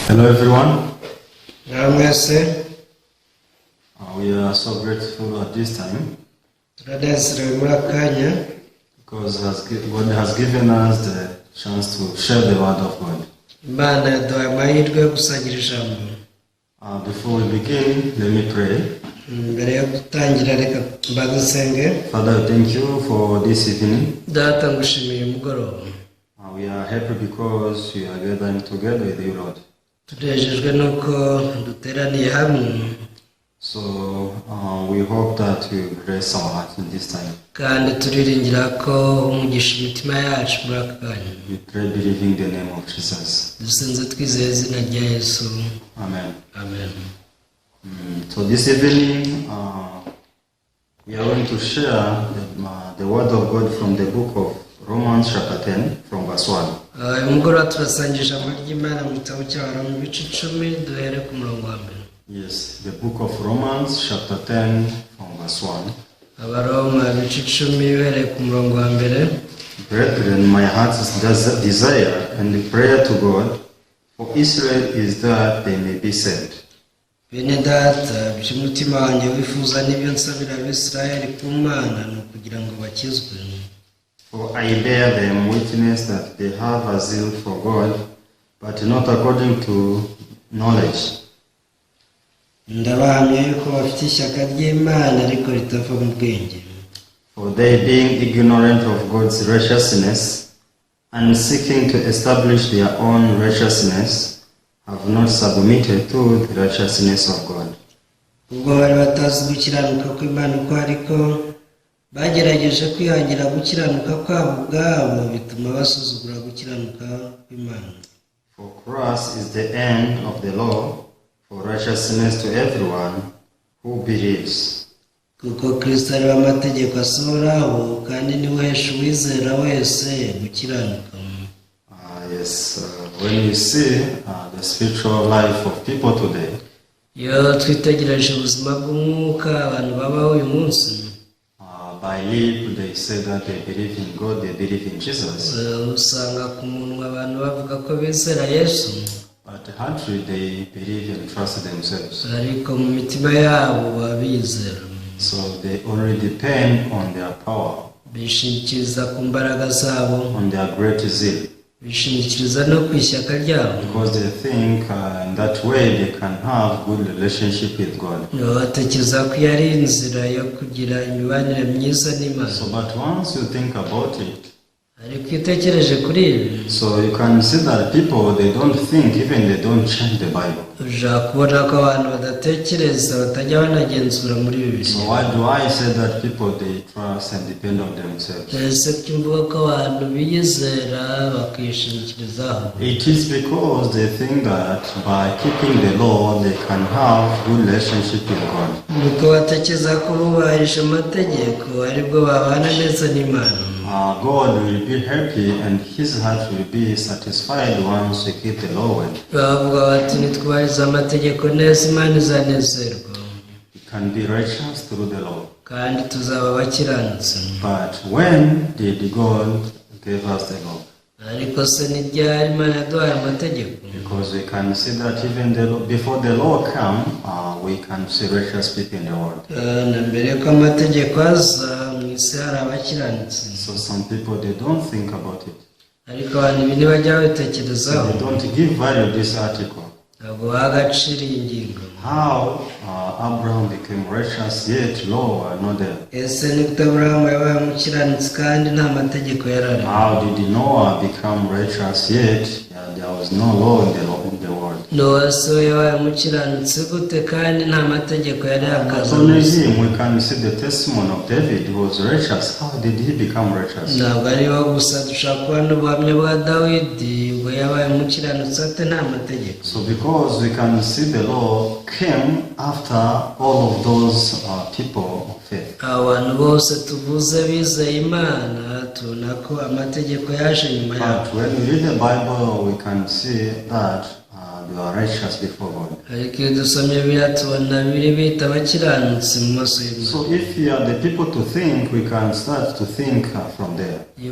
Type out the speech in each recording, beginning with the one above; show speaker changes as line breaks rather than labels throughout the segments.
Hello everyone. We are so grateful at this time because God has given us the chance to share the word of God. Before we begin, let me pray. Father, thank you for this evening. We are happy because we are gathering together with you, Lord. So we hope that you grace our hearts in this time. We pray believing the name of Jesus. Amen.
Amen.
So this evening we are going to share the word of God from the book of Romans chapter 10 from verse 1. Yes, the book of Romans chapter 10 from verse 1. Brethren, my heart's desire and the prayer to God for Israel is that they may be saved. For I bear them witness that they have a zeal for God, but not according to knowledge. For they, being ignorant of God's righteousness, and seeking to establish their own righteousness, have not submitted to the righteousness of God. For cross is the end of the law, for righteousness to everyone who believes. Yes, when you see the spiritual life of people today, by lip they say that they believe in God, they believe in Jesus. But actually they believe and trust themselves. So they only depend on their power, on their great zeal. Because they think in that way they can have good relationship with God. So but once you think about it, so you can see that people, they don't think, even they don't change the Bible. So why do I say that people, they trust and depend on themselves? It is because they think that by keeping the law, they can have good relationship with God. God will be happy and his heart will be satisfied once we keep the law well. We can be righteous through the law. But when did God give us the law? Because we can see that even before the law come, we can see righteous people in the world. So some people, they don't think about it. They don't give value to this article. How Abraham became righteous, yet law were not there. How did Noah become righteous, yet there was no law in the world? Not only him, we can see the testimony of David, who was righteous. How did he become righteous? So because we can see the law came after all of those people of faith. But when we read the Bible, we can see that you are righteous before God. So if we are the people to think, we can start to think from there. I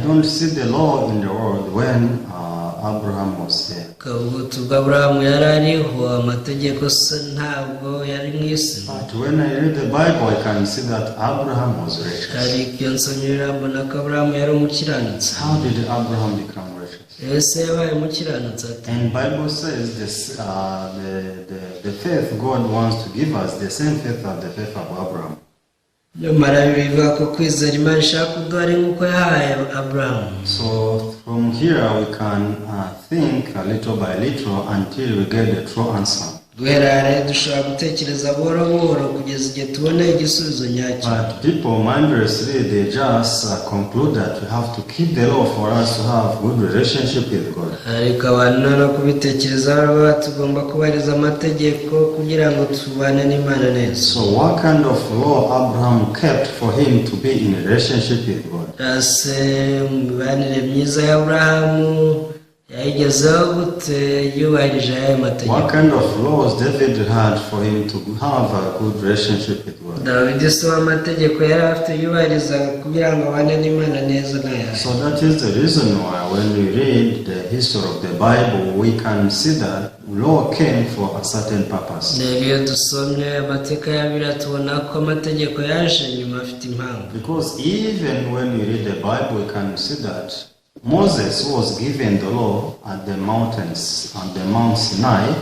don't see the law in the world when Abraham was there. But when I read the Bible, I can see that Abraham was righteous. How did Abraham become righteous? And Bible says this, the faith God wants to give us, the same faith as the faith of Abraham. So from here we can think little by little until we get the true answer. But people mindlessly, they just conclude that we have to keep the law for us to have good relationship with God. So what kind of law Abraham kept for him to be in a relationship with God? What kind of laws David had for him to have a good relationship with God? So that is the reason why when we read the history of the Bible, we can see that law came for a certain purpose. Because even when we read the Bible, we can see that Moses was given the law at the mountains, on the Mount Sinai.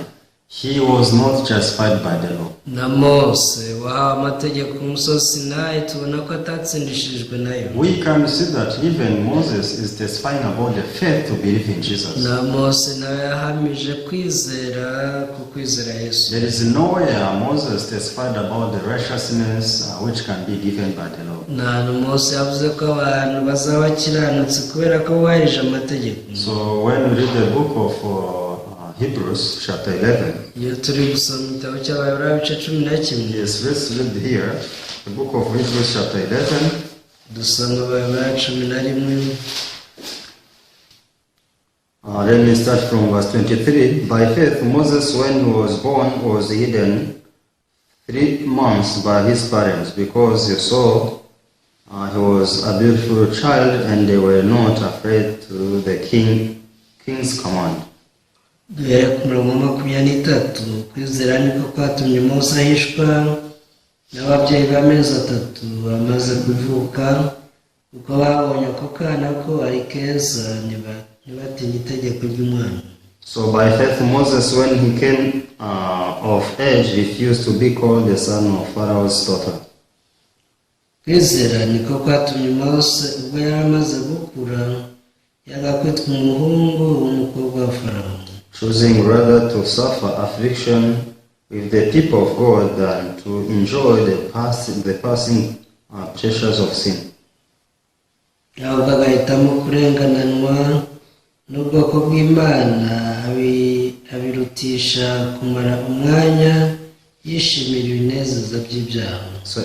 He was not justified by the law. We can see that even Moses is testifying about the faith to believe in Jesus. There is nowhere Moses testified about the righteousness which can be given by the law. So when we read the book of Hebrews chapter 11. Yes, let's read here the book of Hebrews chapter 11. Let me start from verse 23. By faith, Moses, when he was born, was hidden 3 months by his parents, because he saw he was a beautiful child, and they were not afraid to the king's command.
kwizera niko kwatumye Mose ahishwa n'ababyeyi b'amezi 3 amaze kuvuka, uko babonye ko kana ko ari keza ntibatinye itegeko ry'umwana.
So by faith Moses, when he came of age, refused to be called the son of Pharaoh's daughter.
Kwizera niko kwatumye Mose ubwo yari amaze gukura yagakwitwa umuhungu w'umukobwa wa Farawo,
choosing rather to suffer affliction with the people of God than to enjoy the passing pleasures of sin.
Ahubwo agahitamo kurengananwa n'ubwoko bw'Imana abirutisha kumara umwanya yishimira ibinezeza by'ibyaha.
So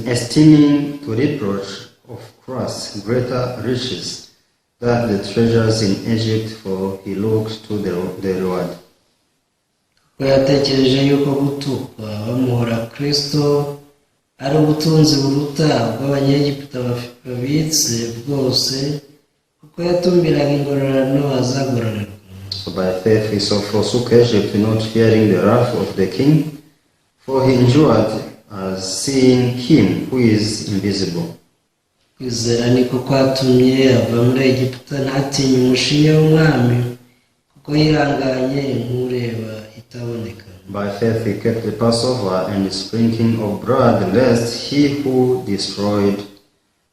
esteeming to reproach of Christ greater riches than the treasures in Egypt, for he looked to the reward.
Yatekereje yuko gutukwa bamuhora Kristo ari ubutunzi buruta bw'Abanyegiputa babitse bwose, kuko yatumbiraga ingororano azagororerwa.
So by faith he forsook Egypt, not fearing the wrath of the king, for he endured as seeing him who is invisible.
Kwizera niko kwatumye ava muri Egiputa ntatinye umushinya w'umwami, kuko yihanganye nk'ureba itaboneka.
By faith he kept the Passover and the sprinkling of blood, lest he who destroyed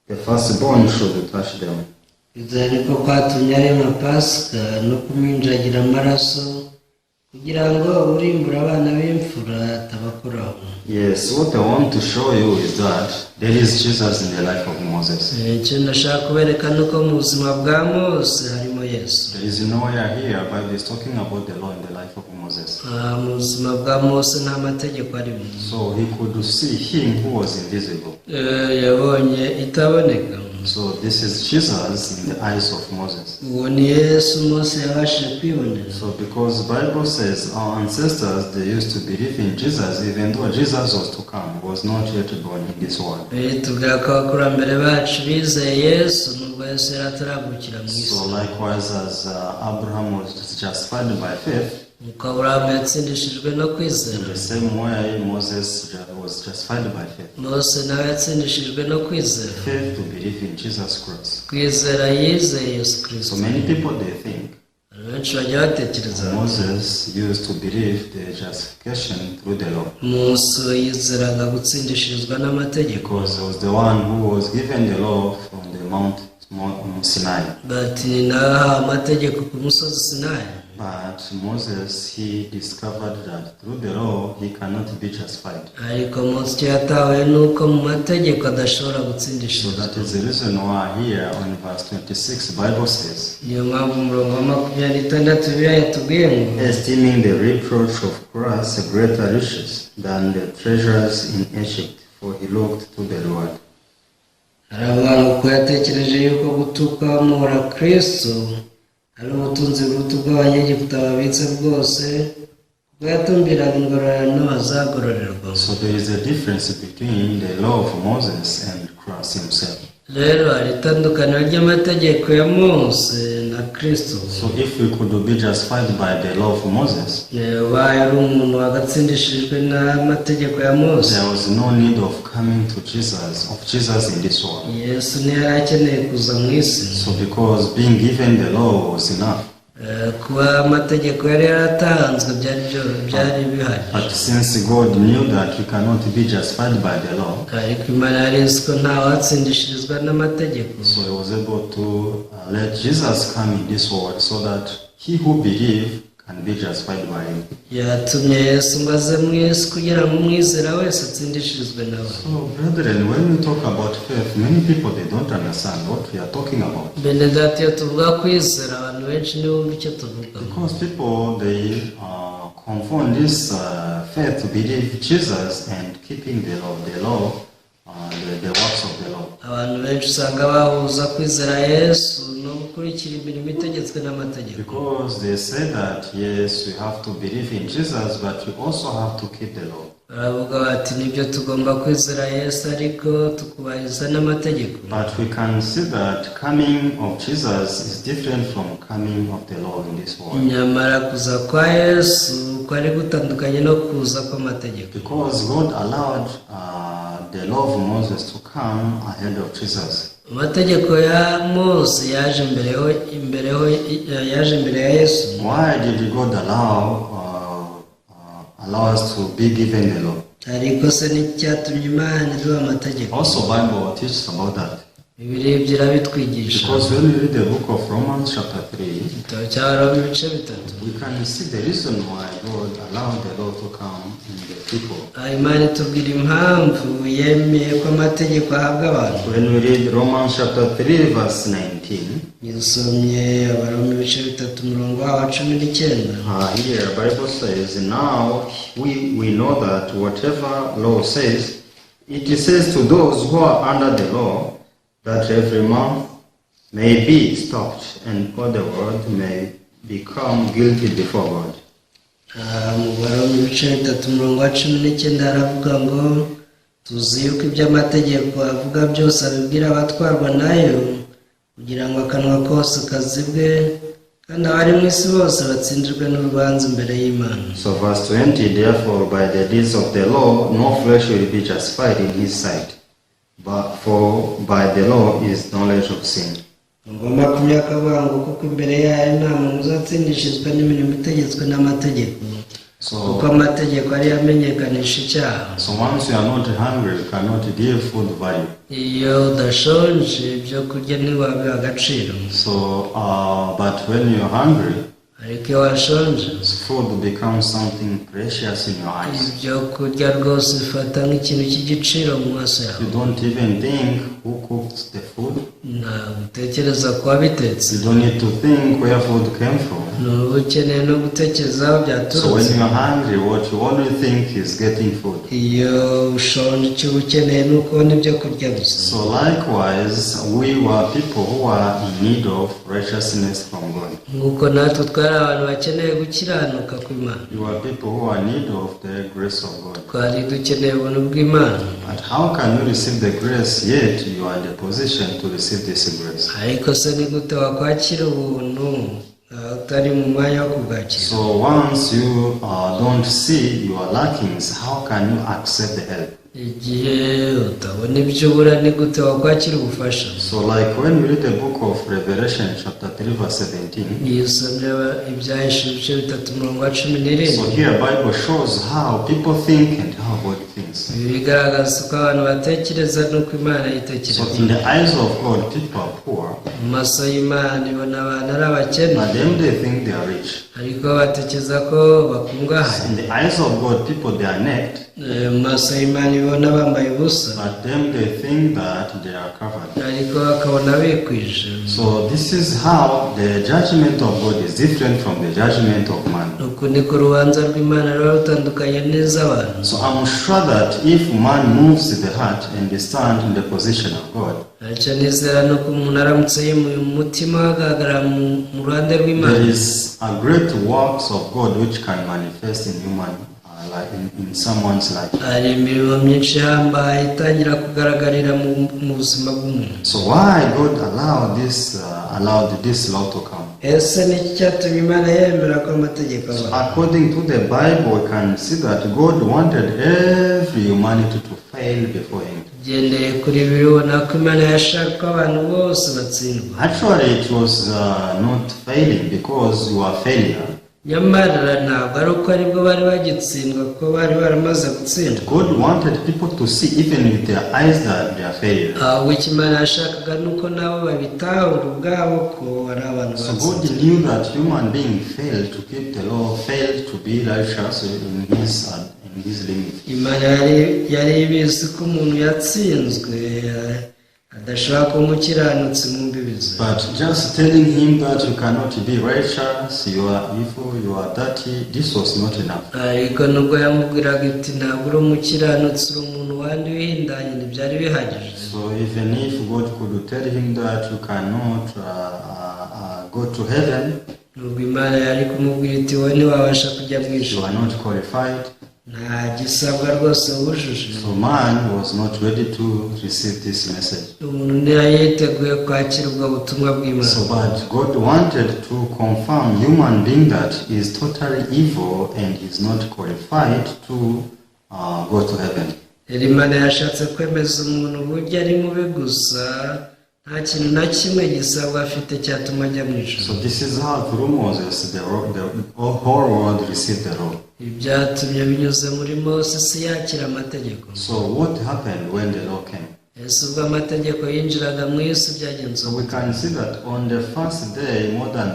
the firstborn should touch them.
Kwizera niko kwatumye arema Pasika no kuminjagira amaraso, kugira ngo urimbura abana b'imfura atabakoraho.
Yes, what I want to show you is that there is Jesus in the life of Moses. There is nowhere here Bible is talking about the law in the life of Moses. So he could see him who was invisible. So this is Jesus in the eyes of Moses.
uwo ni yesu mose yabashije kwibonera.
So because the Bible says our ancestors, they used to believe in Jesus even though Jesus was to come, was not yet born in this world.
Tubwira ko abakurambere bacu bizeye yesu nubwo yesu yari ataragukira mu isi.
So likewise as Abraham was justified by faith,
nuko aburahamu yatsindishijwe no kwizera.
in the same way Moses was justified by faith.
mose nawe yatsindishijwe no kwizera.
Faith to believe in Jesus Christ.
kwizera yizeye yesu kristo.
So many people they think
benshi bajya batekereza
Moses used to believe the justification through the law.
mose yizeraga gutsindishirizwa n'amategeko.
Because he was the one who was given the law from the Mount Sinai.
but naha amategeko ku musozi sinayi.
But Moses, he discovered that through the law he cannot be justified.
ariko mose icyo yatawe ni uko mu mategeko adashobora
So
gutsindishirizwa.
that is the reason why here on verse 26 the Bible says,
niyo mpamvu umurongo wa 26 bibiliya yatubwiye ngo
esteeming the reproach of Christ greater riches than the treasures in Egypt, for he looked to the reward.
aravuga ngo ko yatekereje yuko gutuka muhora kristo ari ubutunzi buruta bw'abanyegiputa babitse bwose, kuko yatumbiraga ingororano bazagororerwa.
So there is a difference between the law of Moses and Christ himself.
rero hari itandukaniro ry'amategeko ya mose na kristo.
So if we could be justified by the law of Moses,
ubaye ari umuntu wagatsindishirijwe n'amategeko ya mose,
there was no need of coming to Jesus in this world.
yesu ntiyari akeneye kuza mu isi.
So because being given the law was enough.
kuba amategeko yari yaratanzwe byari bihari.
But since God knew that we cannot be justified by the law,
ariko imana yari izi ko ntawatsindishirizwa n'amategeko,
so he was able to let Jesus come in this world so that he who believes can be justified by him.
yatumye yesu ngo aze mu isi kugira ngo umwizera wese atsindishirizwe nawe.
So brethren, when we talk about faith, many people they don't understand what we are talking about.
bene data, iyo tuvuga kwizera abantu benshi ntibumva icyo tuvuga.
Because people they confund this faith to believe Jesus and keeping the law, the works of the law.
abantu benshi usanga bahuza kwizera yesu no gukurikira imirimo itegetswe n'amategeko.
Because they say that yes, we have to believe in Jesus, but we also have to keep the law.
baravuga bati nibyo tugomba kwizera yesu ariko tukubahiriza n'amategeko.
But we can see that coming of Jesus is different from coming of the law in this world.
nyamara kuza kwa yesu kwari gutandukanye no kuza kw'amategeko.
Because God allowed the law of Moses to come ahead of Jesus.
amategeko ya mose yaje imbere ya yesu.
Why did God allow us to be given the law?
ariko se n'icyatumye imana iduha amategeko.
Also Bible teaches about that.
bibiliya birabitwigisha.
Because when we read the book of Romans chapter 3,
igitabo cy'abaroma ibice 3,
we can see the reason why God allowed the law to come in the people.
imana itubwira impamvu yemeye ko amategeko ahabwa abantu.
When we read Romans chapter 3 verse 19,
yasomye abaroma ibice 3 umurongo wa 19.
here Bible says, now we know that whatever law says, it says to those who are under the law, that every man may be stopped and all the world may become guilty before God.
mu baroma ibice 3 umurongo wa 19 haravuga ngo tuzi yuko iby'amategeko avuga byose abibwira abatwarwa nayo, kugira ngo akanwa kose kazibwe kandi abari mu isi bose batsindirwe n'urubanza imbere y'Imana.
So verse 20, therefore by the deeds of the law no flesh will be justified in his sight, but for by the law is knowledge of sin.
ngomba kumenya akavuga ngo kuko imbere yayo nta muntu uzatsindishirizwa n'imirimo itegetswe n'amategeko, kuko amategeko ari amenyekanisha icyaha.
So once you are not hungry, you cannot give food value.
iyo udashonje ibyo kurya ntiwabiha agaciro.
So but when you are hungry,
ariko iyo washonje,
food becomes something precious in your eyes.
ibyo kurya rwose bifata nk'ikintu cy'igiciro mu maso yawe.
You don't even think who cooked the food.
ntabwo utekereza ku wabitetse.
You don't need to think where food came from.
ukeneye no gutekerezaho
So when
byaturutse.
you are hungry, what you only think is getting food.
Iyo ushonje icyo uba ukeneye ni ukubona ibyo kurya gusa.
So likewise, we were people who are in need of righteousness from God.
Nk'uko natwe twari abantu bakeneye gukiranuka kw'Imana.
You are people who are in need of the grace of God.
Twari dukeneye ubuntu bw'Imana.
But how can you receive the grace yet you are in the position to receive this grace?
Ariko se ni gute wakwakira ubuntu utari mu mwanya wo kubwakira?
So once you don't see your lackings, how can you accept the help?
Igihe utabona ibyo ubura ni gute wakwakira ubufasha?
So like when we read the book of Revelation chapter 3 verse 17.
Iyo usomye ibyahishe ibice 3:17.
So here Bible shows how people think and how God thinks.
Bigaragaza uko abantu batekereza n'uko Imana
So
yitekereza.
in the eyes of God, people are poor.
Mu maso y'Imana ibona abantu ari abakene,
But them they think they are rich.
ariko batekereza ko bakungahaye.
In the eyes of God, people they are naked.
Mu maso y'Imana ibona bambaye ubusa,
But them they think that they are covered.
ariko bakabona bikwije.
So this is how the judgment of God is different from the judgment of man.
Uku niko urubanza rw'Imana ruba rutandukanye n'iz'abantu.
So I'm sure that if man moves the heart and they stand in the position of God,
Icyo nizera ni uko umuntu aramutse yimuye umutima ahagarara mu ruhande rw'Imana,
there is a great works of God which can manifest in human like in someone's life.
hari imirimo myinshi ihambaye itangira kugaragarira mu buzima bw'umuntu.
So why God allowed this law to come?
Ese ni iki cyatumye Imana yemera ko amategeko
So
aba?
according to the Bible, we can see that God wanted every humanity to fail before Him.
Gendeye kuri biri ubona ko Imana yashaka ko abantu bose batsindwa.
Actually, it was not failing because you are failure.
Nyamara ntabwo ari uko aribwo bari bagitsindwa, ko bari baramaze gutsindwa.
God wanted people to see even with their eyes that they are failure.
Ahubwo icyo Imana yashakaga ni uko nabo babitahura ubwabo ko ari abantu
So God
batsinzwe.
knew that human being failed to keep the law, failed to be righteous in his limit.
Imana yari ibizi ko umuntu yatsinzwe adashobora kuba umukiranutsi mu mbibi ze.
But just telling him that you cannot be righteous, you are evil, you are dirty, this was not enough.
Ariko nubwo yamubwiraga iti ntabwo uri umukiranutsi, uri umuntu wandi wihindanye, ntibyari bihagije.
So even if God could tell him that you cannot go to heaven,
Nubwo Imana yari kumubwira iti wowe ntiwabasha kujya mu
you
ijuru,
are not qualified.
nta gisabwa rwose wujuje.
So man was not ready to receive this message.
Umuntu ntiyari yiteguye kwakira ubwo butumwa bw'Imana.
So but God wanted to confirm human being that he is totally evil and is not qualified to go to heaven.
Imana yashatse kwemeza umuntu burya ari mubi gusa, nta kintu na kimwe gisabwa afite cyatuma ajya mu ijuru.
So this is how through Moses the whole world received the law.
Ibyatumye binyuze muri Mose isi yakira amategeko.
So what happened when the law came?
Ese ubwo amategeko yinjiraga mu isi byagenze
So we can see that on the first day more than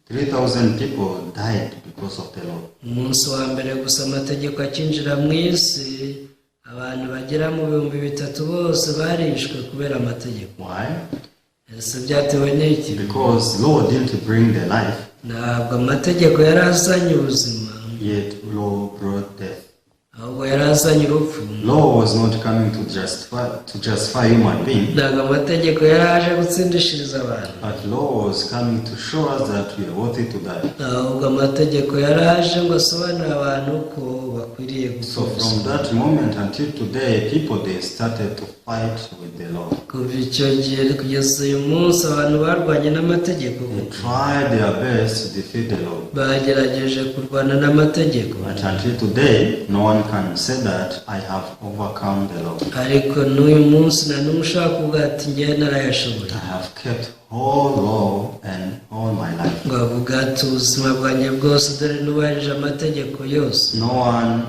3,000 people died because of the law.
umunsi wa mbere gusa amategeko akinjira mu isi, abantu bagera mu 3,000 bose barishwe kubera amategeko.
Why?
Ese byatewe n'iki?
Because law didn't bring the life,
Ntabwo amategeko yari azanye ubuzima,
yet law brought death.
ahubwo yari azanye urupfu.
Law was not coming to justify human being,
Ntabwo amategeko yari aje gutsindishiriza abantu,
but law was coming to show us that we are worthy to die.
ahubwo amategeko yari aje ngo asobanurire abantu ko bakwiriye
So
gupfa.
from that moment until today, people they started to fight with the law.
Kuva icyo gihe kugeza uyu munsi abantu barwanye n'amategeko,
They tried their best to defeat the law.
bagerageje kurwana n'amategeko,
But until today, no one can say that I have overcome the law.
ariko n'uyu munsi nta n'umwe ushobora kuvuga ati njyewe narayashoboye.
I have kept all law and all my life.
Ngo avuga ati ubuzima bwanjye bwose dore nubahirije amategeko yose.
No one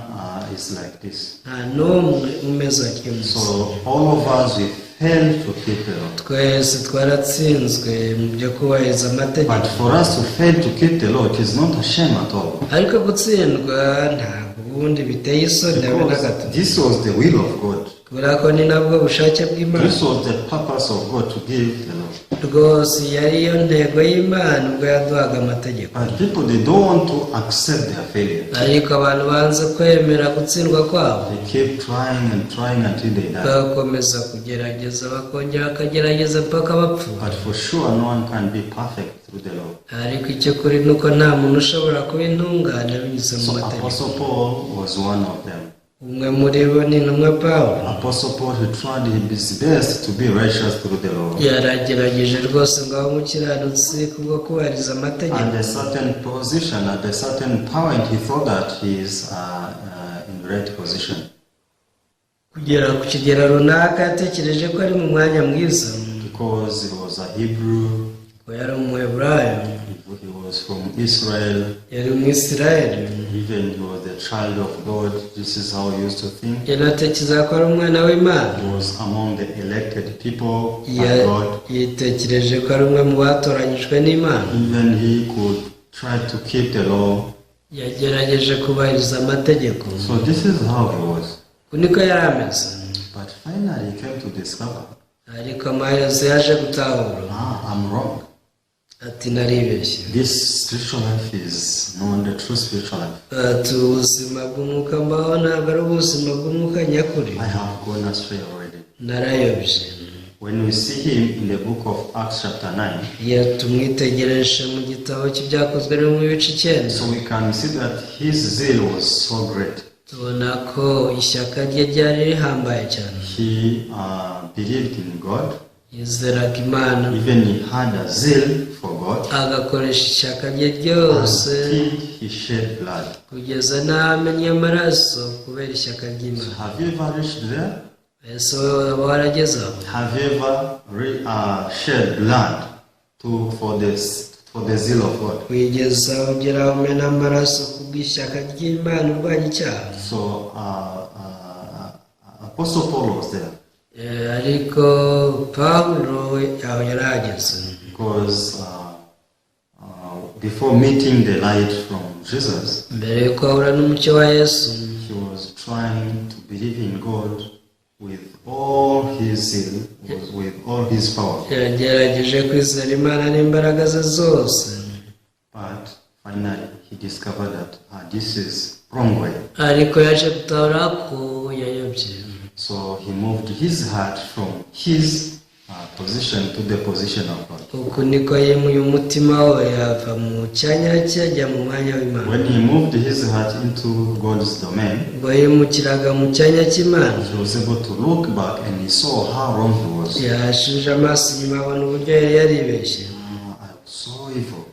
is like this.
Nta n'umwe umeze atyo.
So all of us we fail to keep the law.
Twese twaratsinzwe mu byo kubahiriza amategeko.
But for us to fail to keep the law, it is not a shame at all.
Ariko gutsindwa ntabwo ubundi biteye isoni habe na gato.
Because this was the will of God.
kubera ko ni nabwo bushake bw'Imana.
This was the purpose of God to give the law.
Rwose yari yo ntego y'Imana ubwo yaduhaga amategeko.
But people, they don't want to accept their failure.
Ariko abantu banze kwemera gutsindwa kwabo.
They keep trying and trying until they die.
Bagakomeza kugerageza bakongera bakagerageza mpaka bapfa.
But for sure, no one can be perfect through the law.
Ariko icyo kuri nuko nta muntu ushobora kuba intungane binyuze mu
So
mategeko.
Apostle Paul was one of them.
Umwe muri bo ni intumwa Pawulo.
Apostle Paul, he tried his best to be righteous through the law.
Yaragerageje rwose ngo abe umukiranutsi kubwo kubahiriza amategeko.
At a certain position, at a certain point, he thought that he is in the right position.
Kugera ku kigero runaka yatekereje ko ari mu mwanya mwiza.
Because he was a Hebrew,
ko yari umuheburayo,
he was from Israel,
yari umwisirayeli,
even he was the child of God. This is how he used to think.
yanatekereza ko ari umwana w'Imana.
He was among the elected people by God.
Yitekereje ko ari umwe mu batoranyijwe n'Imana.
Even he could try to keep the law.
Yagerageje kubahiriza amategeko.
So this is how he was.
Kuniko yari ameze.
But finally he came to discover,
ariko amaherezo yaje gutahura,
I'm wrong.
ati naribeshye.
This spiritual life is not the true spiritual life.
Ati ubuzima bw'umwuka mbaho ntabwo ari ubuzima bw'umwuka nyakuri.
I have gone astray already.
Narayobye.
When we see him in the book of Acts chapter 9,
iyo tumwitegereje mu gitabo cy'ibyakozwe mu bice 9,
so we can see that his zeal was so great.
tubona ko ishyaka rye ryari rihambaye cyane.
He believed in God.
Yizeraga Imana.
Even he had a zeal for God.
Agakoresha ishyaka rye ryose.
Until he shed blood.
Kugeza n'amennye amaraso kubera ishyaka ry'Imana.
Have you ever reached there?
Ese waba warageze aho?
Have you ever shed blood for the zeal of God?
Wigeza ugera umena amaraso kubw'ishyaka ry'Imana urwanya icyaha.
So Apostle Paul was there.
Ariko Pawulo aho yarageze.
Because before meeting the light from Jesus,
mbere yuko ahura n'umucyo wa Yesu,
he was trying to believe in God with all his zeal, with all his power.
yagerageje kwizera Imana n'imbaraga ze zose.
But finally he discovered that this is wrong way.
Ariko yaje gutahura ko yayobye.
So he moved his heart from his position to the position of God.
Uku niko yimuye umutima we ava mu cyanya cye ajya mu mwanya w'Imana.
When he moved his heart into God's domain,
ubwo yimukiraga mu cyanya cy'Imana,
he was able to look back and he saw how wrong he was.
yashije amaso inyuma abona uburyo yari yaribeshye.
I was so evil.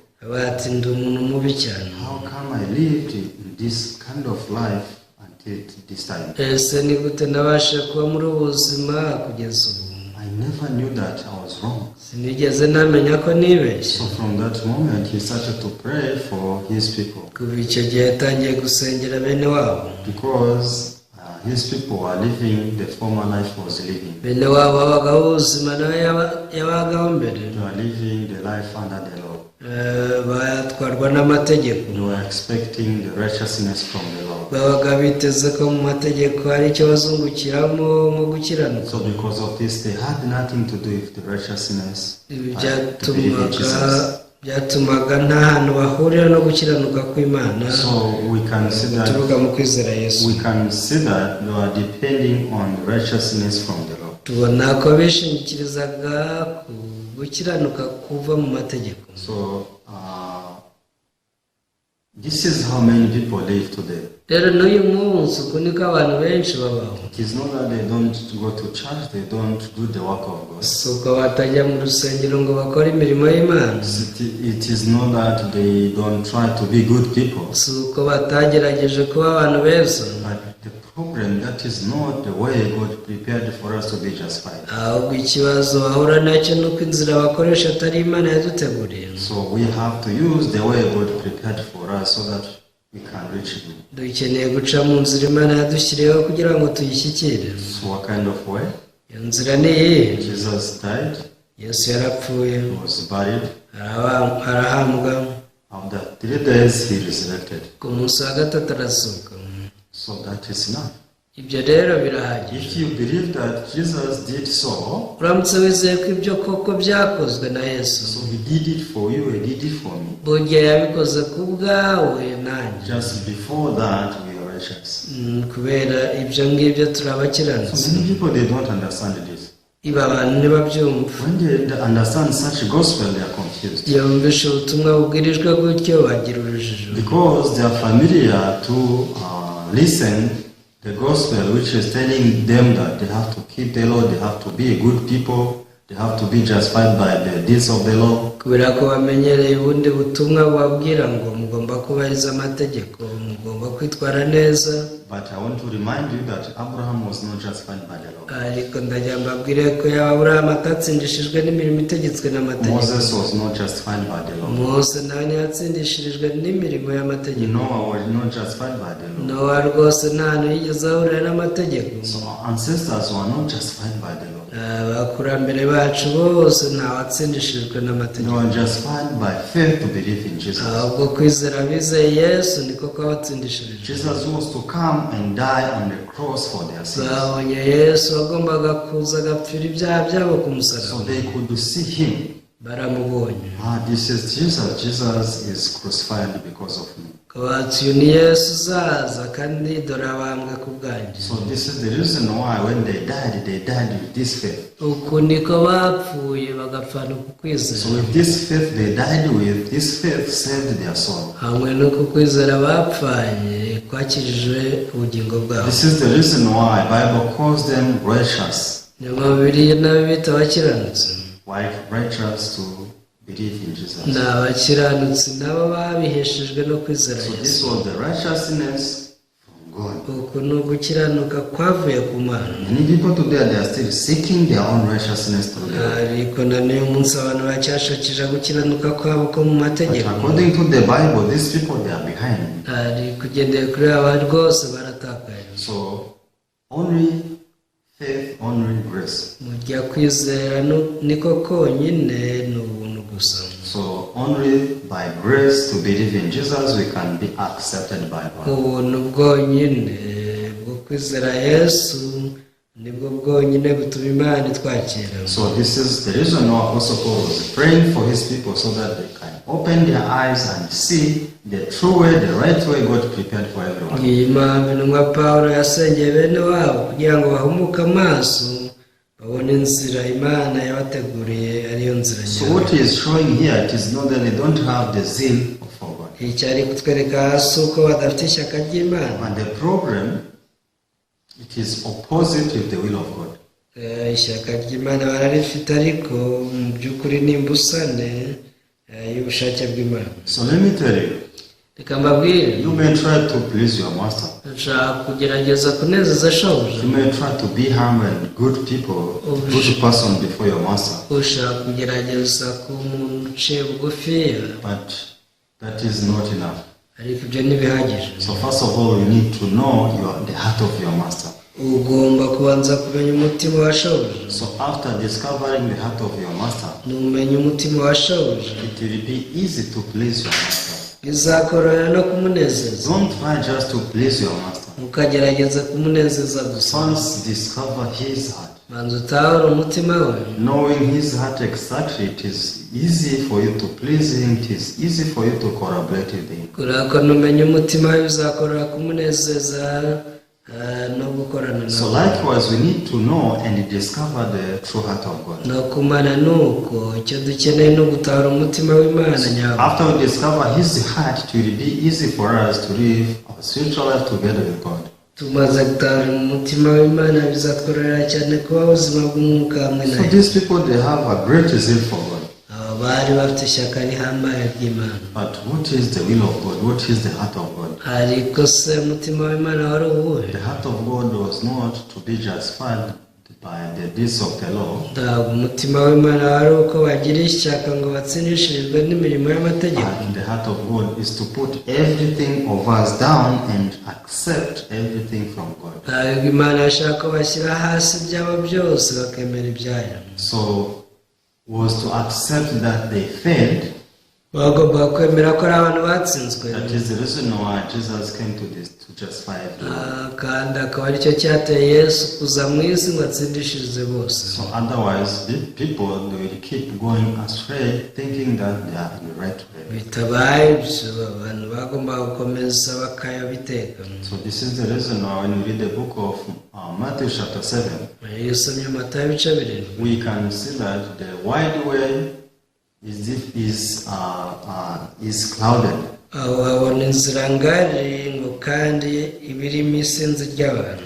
Ati ndi umuntu mubi cyane.
How come I lived in this kind of life until this time?
Ese ni gute nabashe kuba muri ubu buzima kugeza ubu?
I never knew that I was wrong.
Sinigeze namenya ko nibeshye.
So from that moment he started to pray for his people.
Kuva icyo gihe yatangiye gusengera bene wabo.
Because his people were living the former life he was living.
Bene wabo babagaho ubuzima nawe yabagaho mbere.
They were living the life under the law.
Batwarwa n'amategeko.
They were expecting the righteousness from the law.
Babaga biteze ko mu mategeko hari icyo bazungukiramo nko gukiranuka.
So because of this, they had nothing to do with the righteousness. To believe in Jesus.
byatumaga nta hantu bahurira no gukiranuka kw'Imana.
So we can see that.
Turuka mu kwizera Yesu.
We can see that they were depending on righteousness from the law.
Tubona ko bishingikirizaga ku gukiranuka kuva mu mategeko.
So this is how many people live today.
Rero n'uyu munsi uko niko abantu benshi babaho.
It is not that they don't go to church, they don't do the work of God.
Suko batajya mu rusengero ngo bakore imirimo y'Imana.
It is not that they don't try to be good people.
Suko batagerageje kuba abantu beza.
But the problem, that is not the way God prepared for us to be justified.
Ahubwo ikibazo bahura nacyo nuko inzira bakoresha atari Imana yaduteguriye.
So we have to use the way God prepared for us so that we can reach Him.
Dukeneye guca mu nzira Imana yadushyiriyeho kugira ngo tuyishyikire.
So what kind of way?
Iyo nzira ni iyi.
Jesus died.
Yesu yarapfuye.
He was buried.
Arahambwa.
After 3 days he resurrected.
Ku munsi wa gatatu arazuka.
So that is enough.
ibyo rero birahagije.
If you believe that Jesus did so,
uramutse wizeye ko ibyo koko byakozwe na Yesu,
so he did it for you, he did it for me.
burya yabikoze ku bwawe nanjye.
Just before that, we are righteous.
kubera ibyo ngibyo turi
So
abakiranutsi.
many people, they don't understand this.
iba abantu ntibabyumva.
When they understand such gospel, they are confused.
iyo bumvishe ubutumwa bubwirijwe gutyo bagira urujijo,
Because they are familiar to listen the gospel which is telling them that they have to keep the law, they have to be good people, they have to be justified by the deeds of the law.
kubera ko bamenyereye ubundi butumwa bubabwira ngo mugomba kubahiriza amategeko, mugomba kwitwara neza.
But I want to remind you that Abraham was not justified by the law.
ariko ndagira mbabwire ko yaba Aburahamu atatsindishijwe n'imirimo itegetswe n'amategeko.
Moses was not justified by the law.
Mose nawe ntiyatsindishirijwe n'imirimo y'amategeko.
Noah was not justified by the law.
Nowa rwose nta hantu yigeze ahurira n'amategeko.
So our ancestors were not justified by the law.
abakurambere bacu bose ntawatsindishirijwe
They
n'amategeko,
were justified by faith to believe in Jesus.
ahubwo kwizera bizeye Yesu niko kwabatsindishirije.
Jesus was to come and die on the cross for their sins.
babonye Yesu wagombaga kuza agapfira ibyaha byabo ku
So
musaraba,
they could see him.
baramubonye.
This is Jesus. Jesus is crucified because of me.
kabati uyu ni Yesu uzaza kandi dore abambwe ku bwanjye.
So this is the reason why when they died with this faith.
uku niko bapfuye bagapfana ku kwizera.
So with this faith they died with, this faith saved their soul.
hamwe no ku kwizera bapfanye kwakijije ubugingo bwabo.
This is the reason why Bible calls them righteous.
nyuma Bibiliya nayo bita abakiranutsi.
Why righteous to believe in Jesus?
ni abakiranutsi nabo babiheshejwe no kwizera
So this
Yesu.
was the righteousness from God.
uku ni ugukiranuka kwavuye ku Mana.
Many people today, they are still seeking their own righteousness through the law.
ariko na n'uyu munsi abantu bacyashakisha gukiranuka kwabo ko mu
But
mategeko.
according to the Bible, these people, they are behind.
kugendera kuri aba rwose baratakaye.
So only faith, only grace.
mujya kwizera niko konyine ni ubuntu gusa.
So only by grace to believe in Jesus we can be accepted by God.
ubuntu bwonyine bwo kwizera Yesu nibwo bwonyine butuma Imana itwakira.
So this is the reason why Apostle Paul was praying for his people so that they can open their eyes and see the true way, the right way God prepared for everyone.
iyi mpamvu intumwa Pawulo yasengeye bene wabo kugira ngo bahumuke amaso babone inzira Imana yabateguriye ariyo nzira
So what he is showing here, it is not that they don't have the zeal for God.
icyo ari kutwereka hasi uko badafite ishyaka ry'Imana.
And the problem, it is opposite with the will of God.
ishyaka ry'Imana bararifite ariko mu by'ukuri ni imbusane y'ubushake bw'Imana.
So let me tell you,
reka mbabwire,
you may try to please your master.
ushaka kugerageza kunezeza shobuja,
You may try to be humble and good people, good person before your master.
ushaka kugerageza kuba umuntu uciye bugufiya,
But that is not enough.
ariko ibyo ntibihagije.
So first of all, you need to know the heart of your master.
ugomba kubanza kumenya umutima wa shobuja.
So after discovering the heart of your master,
numenya umutima wa shobuja,
it will be easy to please your master.
bizakorohera no kumunezeza.
Don't try just to please your master.
ukagerageza kumunezeza gusa.
First discover his heart.
banza utahure umutima we.
Knowing his heart exactly, it is easy for you to please him, it is easy for you to collaborate with him.
kubera ko numenya umutima we bizakorohera kumunezeza no gukorana nawe.
So likewise, we need to know and discover the true heart of God.
no kumana nuko icyo dukeneye no gutahura umutima w'Imana nyawo.
After we discover his heart, it will be easy for us to live our spiritual life together with God.
tumaze gutahura umutima w'Imana bizatworohera cyane kuba ubuzima bw'umwuka hamwe
So
nayo.
these people, they have a great zeal for God.
aba bari bafite ishyaka rihambaye ry'Imana.
But what is the will of God? What is the heart of God?
ariko se umutima w'Imana wari uwuhe?
The heart of God was not to be justified by the deeds of the law.
ntabwo umutima w'Imana wari uko bagira ishyaka ngo batsindishirizwe n'imirimo y'amategeko.
And the heart of God is to put everything of us down and accept everything from God.
ntabwo Imana yashaka ko bashyira hasi ibyabo byose bakemera ibyayo.
So was to accept that they failed
bagomba kwemera ko ari abantu batsinzwe.
That is the reason why Jesus came to justify everyone.
Kandi akaba aricyo cyateye Yesu kuza mu isi ngo atsindishirize bose.
So otherwise, the people they will keep going astray, thinking that they are in the right way.
Bitabaye ibyo abantu bagomba gukomeza bakayabiteka.
So this is the reason why when we read the book of Matthew chapter 7, we can see that the wide way is clouded.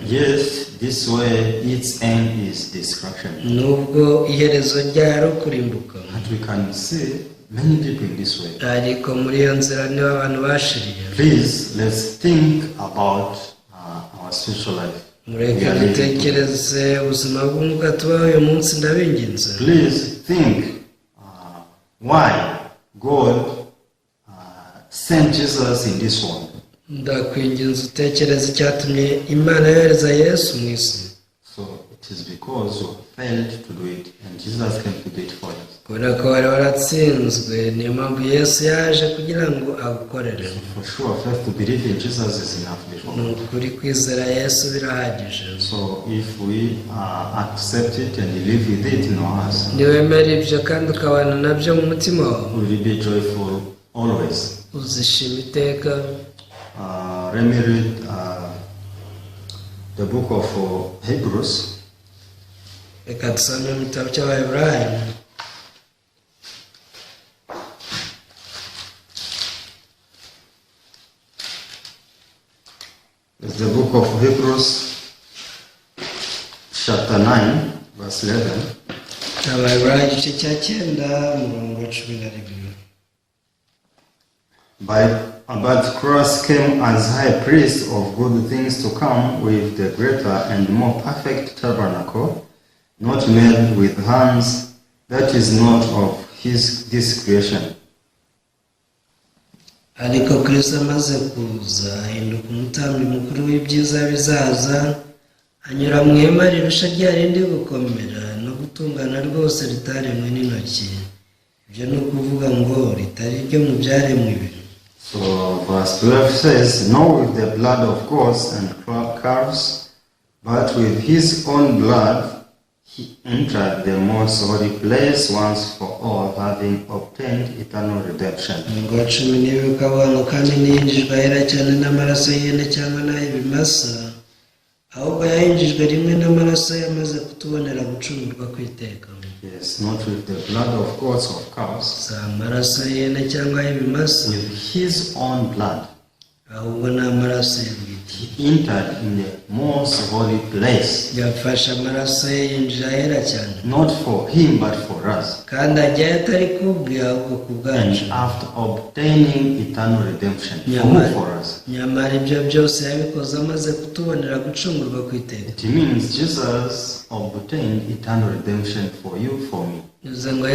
Yes, this way its end is destruction. And we can see many people in this way. Please, let's think about our spiritual life. Please think why God sent Jesus in this world. So it is because you failed to do it, and Jesus came to do it for us. For sure, faith to believe in Jesus is enough before. So if we accept it and live with it in our hearts, we will be joyful always. Let me read the book of Hebrews. It's the book of Hebrews, chapter 9, verse 11. But Christ came as high priest of good things to come with the greater and more perfect tabernacle, not made with hands, that is not of this creation.
Ariko Kristo amaze kuza ahinduka umutambyi mukuru w'ibyiza bizaza, anyura mu ihema rirusha rya rindi gukomera no gutungana rwose ritaremwe n'intoki. Ibyo ni ukuvuga ngo ritari ryo mu byaremwe ibintu.
So verse 12 says, not with the blood of goats and calves, but with his own blood he entered the most holy place once for all, having obtained eternal redemption.
Kandi ntiyinjijwe ahera cyane n'amaraso y'ihene cyangwa n'ay'ibimasa, ahubwo yayinjijwe rimwe n'amaraso yamaze kutubonera gucungurwa kw'iteka.
Yes, not with the blood of goats or cows, with his own blood. He entered in the most holy place, not for him but for us, and after obtaining eternal redemption for us. It means Jesus obtained eternal redemption for you, for me. So why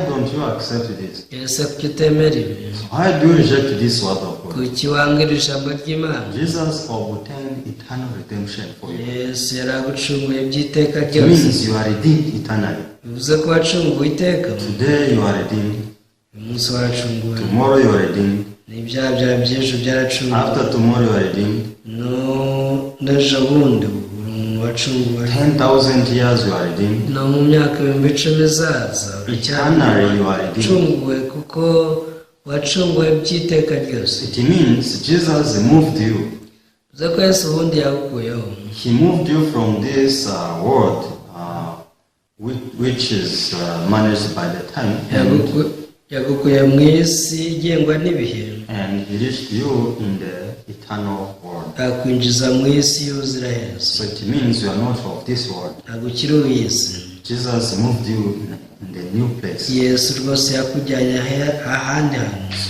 don't you accept this? So why do you reject this word of God? Jesus obtained eternal redemption for you. It means you are redeemed eternally. Today you are redeemed. Tomorrow you are redeemed. After tomorrow you are redeemed. 10,000 years you are redeemed. Eternally you are redeemed. It means Jesus moved you. He moved you from this world which is managed by the time, and he reached you in the eternal world. So it means you are not of this world. Jesus moved you in the new place. So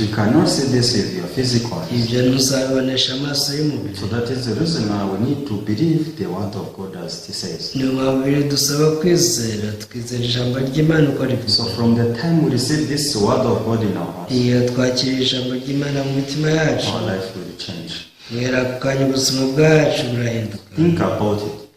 you cannot see this with your physical eyes. So that is the reason why we need to believe the word of God as it says. So from the time we receive this word of God in our hearts, our life will change. Think about it.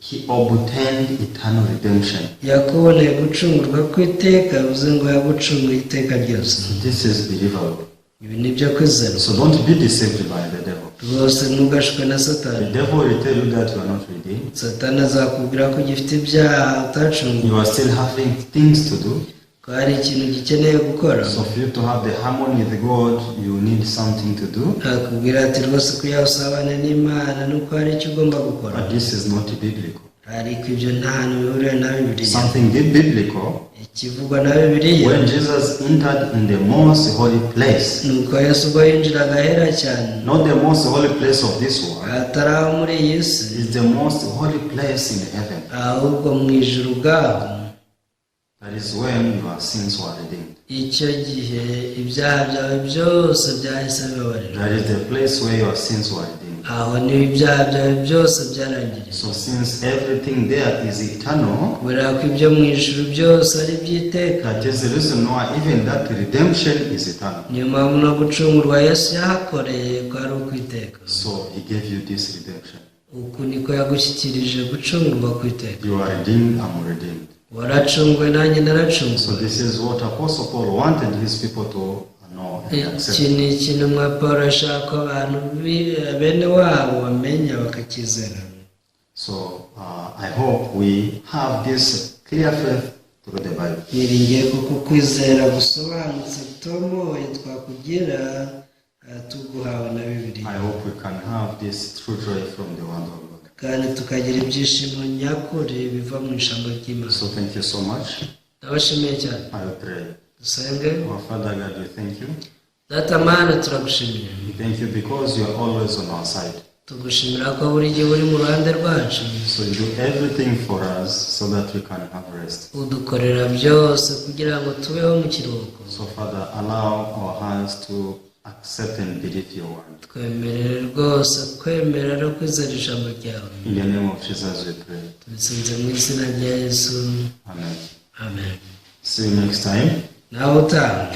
he obtained eternal redemption.
yakuboneye gucungurwa kw'iteka, bivuze ngo yagucunguye iteka ryose.
This is believable.
Ibi ni byo kwizera.
So don't be deceived by the devil.
rwose ntugashwe na satani.
The devil will tell you that you are not redeemed.
Satani azakubwira ko ugifite ibyaha utacunguwe,
You are still having things to do.
ko hari ikintu gikeneye gukora.
So for you to have the harmony with God, you need something to do.
akubwira ati rwose kugira usabane n'Imana nuko hari icyo ugomba gukora.
But this is not biblical.
ariko ibyo nta hantu bihuriye na Bibiliya.
Something biblical.
ikivugwa na Bibiliya,
When Jesus entered in the most holy place,
nuko Yesu ubwo yinjiraga ahera cyane,
not the most holy place of this world,
atari aho muri iyi si,
is the most holy place in heaven.
ahubwo mu ijuru ubwaho.
That is when your sins were redeemed.
icyo gihe ibyaha byawe byose byahise bibabarirwa.
That is the place where your sins were redeemed.
aho niho ibyaha byawe byose byarangiriye.
So since everything there is eternal,
kubera ko ibyo mu ijuru byose ari iby'iteka,
that is the reason why even that redemption is eternal.
niyo mpamvu no gucungurwa Yesu yahakoreye ko ari ukw'iteka.
So he gave you this redemption.
uku niko yagushyikirije gucungurwa kw'iteka.
You are redeemed, I'm redeemed.
waracunguwe nanjye
So
naracunguwe.
this is what Apostle Paul wanted his people to know and
iki
accept.
ni ikintu mwa Pawulo ashaka ko abantu bene wabo bamenya bakakizera.
So I hope we have this clear faith through the Bible.
niringiye kuko kwizera gusobanutse tomoye twakugira tuguhawe na Bibiliya.
I hope we can have this true joy from the word of God.
kandi tukagira ibyishimo nyakuri biva mu ijambo ry'Imana.
So thank you so much.
ndabashimiye cyane.
I will pray.
dusenge.
Our Father God, we thank you.
data Mana, turagushimiye.
We thank you because you are always on our side.
tugushimira ko buri gihe uri mu ruhande rwacu.
So you do everything for us so that we can have rest.
udukorera byose kugira ngo tubeho mu kiruhuko.
So Father, allow our hands to accept and believe your word.
twemerere rwose kwemera no kwizera ijambo ryawe.
In the name of Jesus we pray.
tubitsinze mu izina rya Yesu.
Amen.
amen.
See you next time.
nawe utaha.